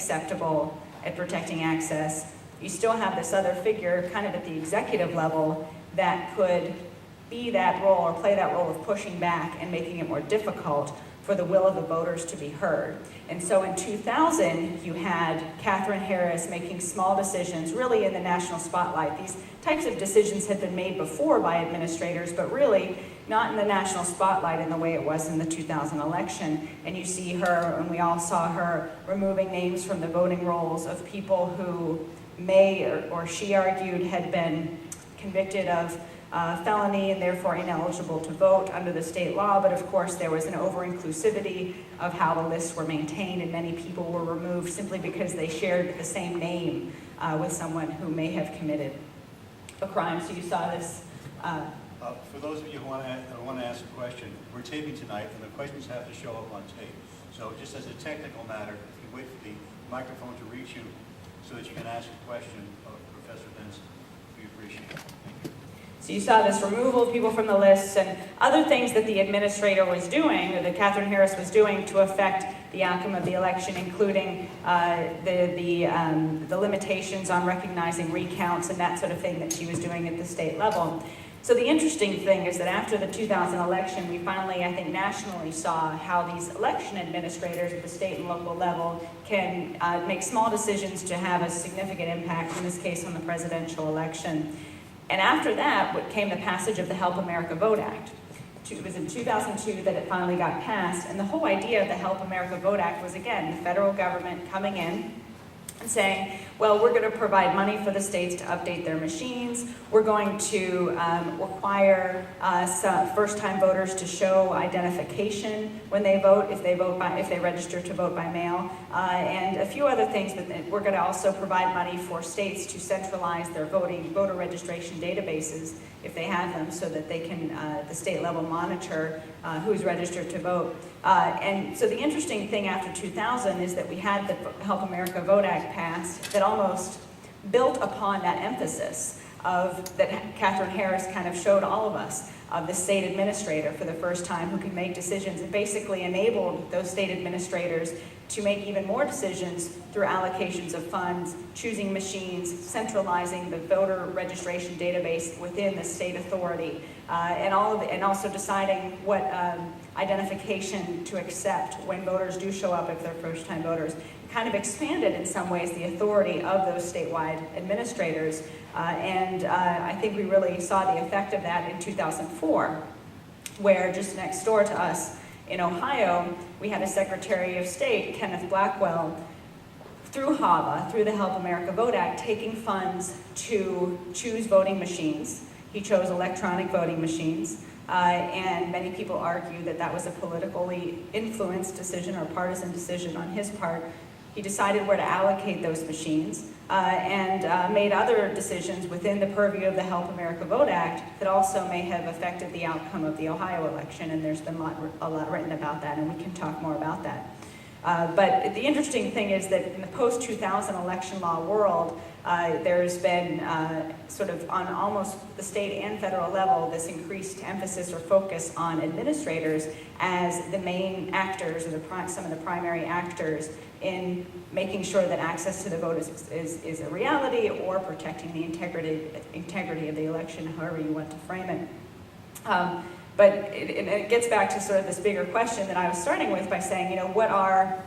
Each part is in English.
acceptable at protecting access, you still have this other figure kind of at the executive level that could be that role or play that role of pushing back and making it more difficult for the will of the voters to be heard. And so in 2000, you had Katherine Harris making small decisions, really in the national spotlight. These types of decisions had been made before by administrators, but really not in the national spotlight in the way it was in the 2000 election. And you see her, and we all saw her, removing names from the voting rolls of people who may, or she argued, had been convicted of felony and therefore ineligible to vote under the state law, but of course there was an over-inclusivity of how the lists were maintained, and many people were removed simply because they shared the same name with someone who may have committed a crime. So you saw this. For those of you who want to ask a question, we're taping tonight, and the questions have to show up on tape. So just as a technical matter, if you wait for the microphone to reach you so that you can ask a question of Professor Benson, we appreciate it. Thank you. So you saw this removal of people from the lists and other things that the administrator was doing, or that Katherine Harris was doing to affect the outcome of the election, including the limitations on recognizing recounts and that sort of thing that she was doing at the state level. So the interesting thing is that after the 2000 election, we finally, I think, nationally saw how these election administrators at the state and local level can make small decisions to have a significant impact, in this case on the presidential election. And after that, what came the passage of the Help America Vote Act. It was in 2002 that it finally got passed, and the whole idea of the Help America Vote Act was, again, the federal government coming in and saying, well, we're going to provide money for the states to update their machines. We're going to require some first-time voters to show identification when they vote, if they register to vote by mail, and a few other things. But we're going to also provide money for states to centralize their voter registration databases if they have them, so that they can, the state level, monitor who's registered to vote. And so the interesting thing after 2000 is that we had the Help America Vote Act passed that almost built upon that emphasis of that Katherine Harris kind of showed all of us, of the state administrator for the first time who can make decisions, and basically enabled those state administrators to make even more decisions through allocations of funds, choosing machines, centralizing the voter registration database within the state authority, and also deciding what identification to accept when voters do show up if they're first-time voters. It kind of expanded in some ways the authority of those statewide administrators, and I think we really saw the effect of that in 2004, where just next door to us in Ohio, we had a Secretary of State, Kenneth Blackwell, through HAVA, through the Help America Vote Act, taking funds to choose voting machines. He chose electronic voting machines, and many people argue that that was a politically influenced decision or partisan decision on his part. He decided where to allocate those machines and made other decisions within the purview of the Help America Vote Act that also may have affected the outcome of the Ohio election, and there's been a lot written about that, and we can talk more about that. But the interesting thing is that in the post-2000 election law world, there's been sort of on almost the state and federal level this increased emphasis or focus on administrators as the main actors, or some of the primary actors in making sure that access to the vote is a reality, or protecting the integrity of the election, however you want to frame it. But it gets back to sort of this bigger question that I was starting with by saying,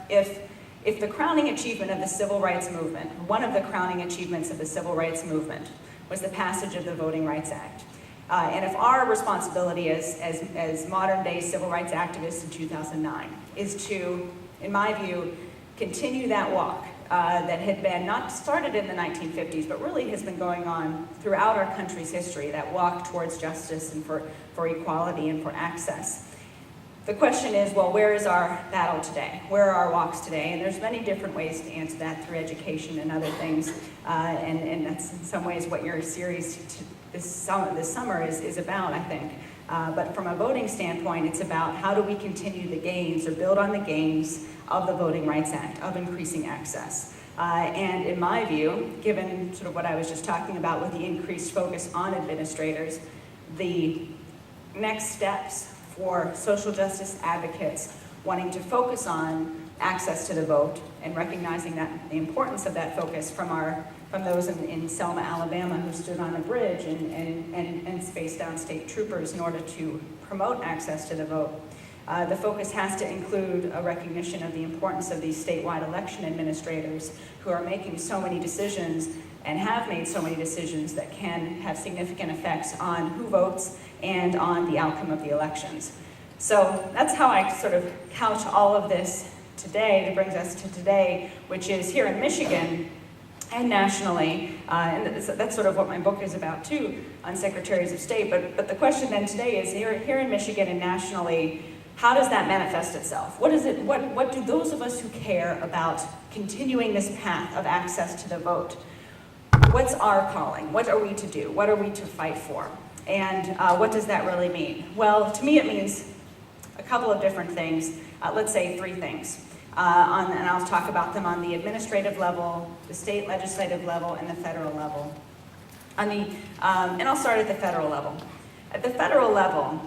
if the crowning achievement of the civil rights movement, one of the crowning achievements of the civil rights movement was the passage of the Voting Rights Act, and if our responsibility as modern day civil rights activists in 2009 is to, in my view, continue that walk that had been not started in the 1950s, but really has been going on throughout our country's history, that walk towards justice and for equality and for access. The question is, well, where is our battle today? Where are our walks today? And there's many different ways to answer that through education and other things, and that's in some ways what your series this summer is about, I think. But from a voting standpoint, it's about how do we continue the gains or build on the gains of the Voting Rights Act, of increasing access. And in my view, given sort of what I was just talking about with the increased focus on administrators, the next steps for social justice advocates wanting to focus on access to the vote and recognizing that the importance of that focus from those in Selma, Alabama, who stood on a bridge and faced down state troopers in order to promote access to the vote. The focus has to include a recognition of the importance of these statewide election administrators who are making so many decisions and have made so many decisions that can have significant effects on who votes and on the outcome of the elections. So that's how I sort of couch all of this today. That brings us to today, which is here in Michigan and nationally, and that's sort of what my book is about too, on secretaries of state. But the question then today is here in Michigan and nationally, how does that manifest itself? What is it? What do those of us who care about continuing this path of access to the vote? What's our calling? What are we to do? What are we to fight for? And what does that really mean? Well, to me, it means a couple of different things. Let's say 3 things. And I'll talk about them on the administrative level, the state legislative level, and the federal level. And I'll start at the federal level. At the federal level,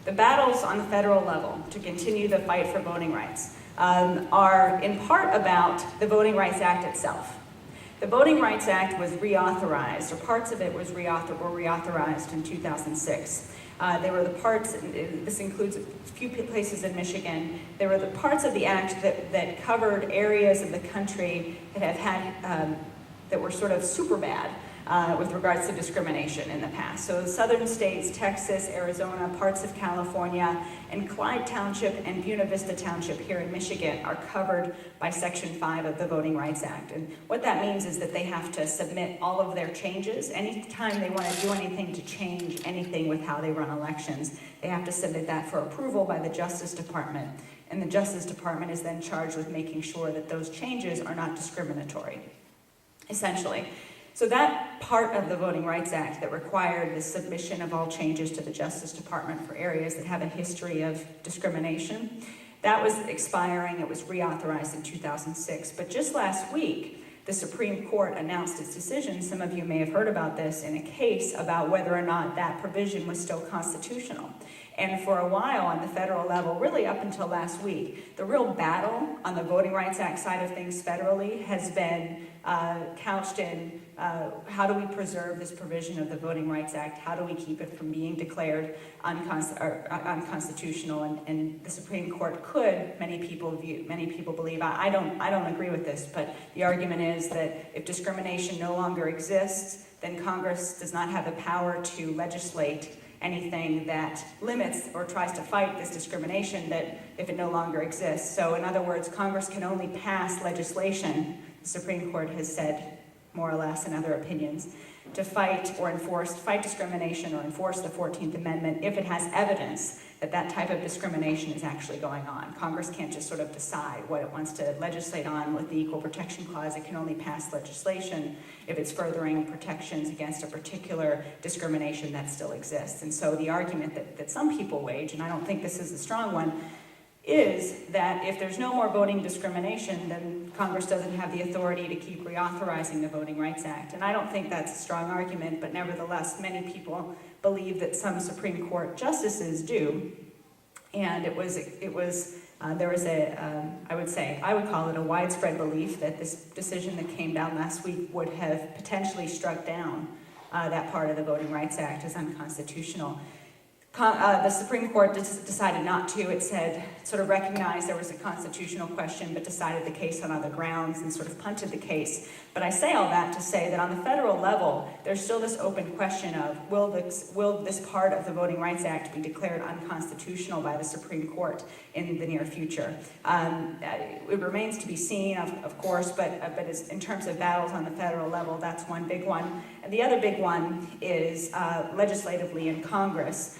the battles on the federal level to continue the fight for voting rights are in part about the Voting Rights Act itself. The Voting Rights Act was reauthorized, or parts of it were reauthorized in 2006. They were the parts, this includes a few places in Michigan, they were the parts of the act that covered areas of the country that have had, that were sort of super bad with regards to discrimination in the past. So the southern states, Texas, Arizona, parts of California, and Clyde Township and Buena Vista Township here in Michigan are covered by Section 5 of the Voting Rights Act. And what that means is that they have to submit all of their changes. Anytime they want to do anything to change anything with how they run elections, they have to submit that for approval by the Justice Department. And the Justice Department is then charged with making sure that those changes are not discriminatory, essentially. So that part of the Voting Rights Act that required the submission of all changes to the Justice Department for areas that have a history of discrimination, that was expiring. It was reauthorized in 2006. But just last week, the Supreme Court announced its decision. Some of you may have heard about this in a case about whether or not that provision was still constitutional. And for a while on the federal level, really up until last week, the real battle on the Voting Rights Act side of things federally has been couched in how do we preserve this provision of the Voting Rights Act? How do we keep it from being declared unconstitutional? And the Supreme Court could, many people believe, I don't agree with this, but the argument is that if discrimination no longer exists, then Congress does not have the power to legislate anything that limits or tries to fight this discrimination that if it no longer exists. So in other words, Congress can only pass legislation, the Supreme Court has said more or less in other opinions, to fight discrimination or enforce the 14th Amendment if it has evidence that that type of discrimination is actually going on. Congress can't just sort of decide what it wants to legislate on with the Equal Protection Clause. It can only pass legislation if it's furthering protections against a particular discrimination that still exists. And so the argument that some people wage, and I don't think this is a strong one, is that if there's no more voting discrimination, then Congress doesn't have the authority to keep reauthorizing the Voting Rights Act. And I don't think that's a strong argument, but nevertheless, many people believe that some Supreme Court justices do. And there was I would call it a widespread belief that this decision that came down last week would have potentially struck down that part of the Voting Rights Act as unconstitutional. The Supreme Court decided not to. It said, sort of recognized there was a constitutional question, but decided the case on other grounds and sort of punted the case. But I say all that to say that on the federal level, there's still this open question of, will this part of the Voting Rights Act be declared unconstitutional by the Supreme Court in the near future? It remains to be seen, of course, but in terms of battles on the federal level, that's one big one. And the other big one is legislatively in Congress.